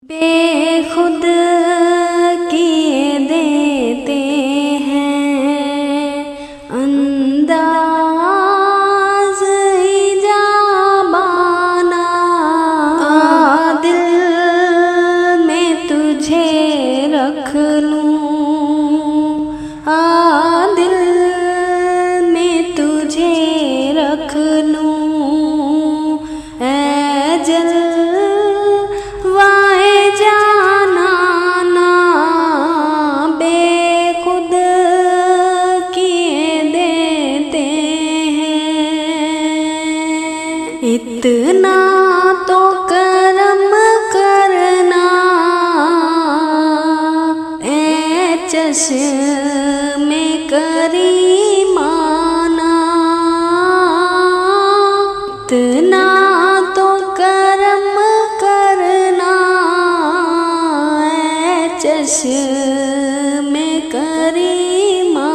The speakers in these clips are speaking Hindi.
बेखुद किए देते हैं अंदाज़ इजाबाना, दिल में तुझे रख लूं, दिल में तुझे रख लूं, इतना तो करम करना ए चश्मे करीमाना, इतना तो करम करना ए चश्मे करीमाना।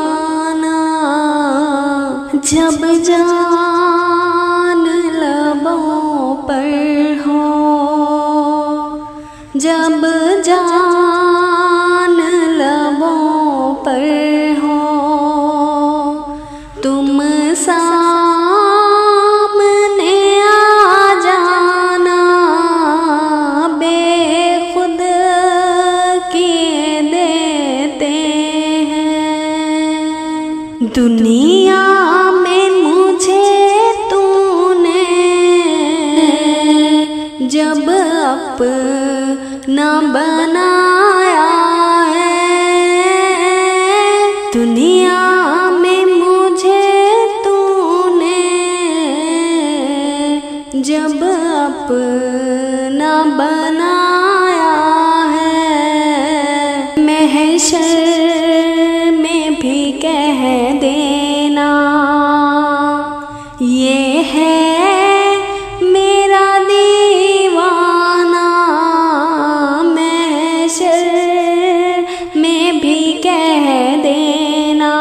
जब जान लबों पर हो, जब जान लबों पर हो, तुम सामने आ जाना, बेखुद किए देते हैं। दुनिया में मुझे तूने जब अपना बनाया है, दुनिया में मुझे तूने जब अपना बनाया है, महशर में भी कह देना ये है मेरा दीवाना, महशर में भी कह देना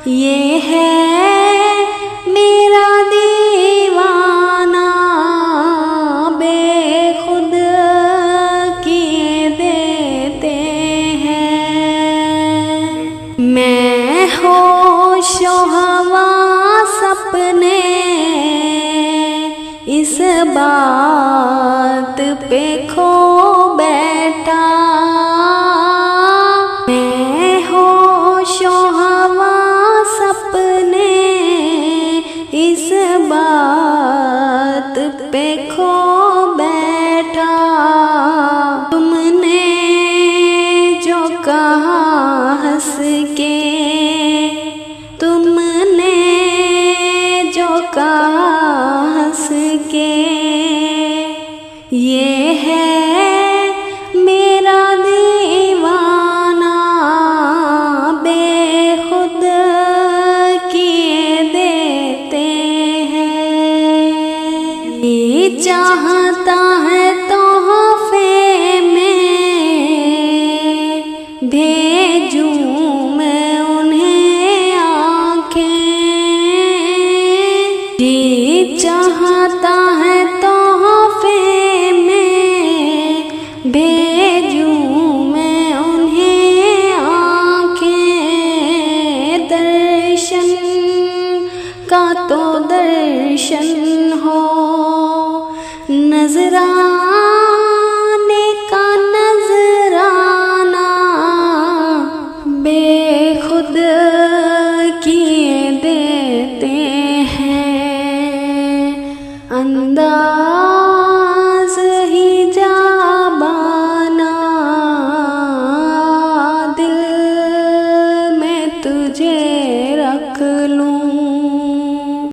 ये है मेरा दीवाना, बेखुद किए देते हैं। मैं होशो हवास अपने इस बात पे खो बैठा, मैं होशो हवास अपने इस बात पे खो बैठा। तुमने जो कहा हंस के, तुमने जो कहा हंस के, ये है मेरा दीवाना, बेखुद किए देते हैं। ये चाहता है तोहफे में भेजूं मैं उन्हें आँखें, ये चाहता है तोहफे में भेजूं मैं उन्हें आँखें, दर्शन का तो दर्शन हो, नजराने का नजराना, बेखुद किए देते हैं अंदाज़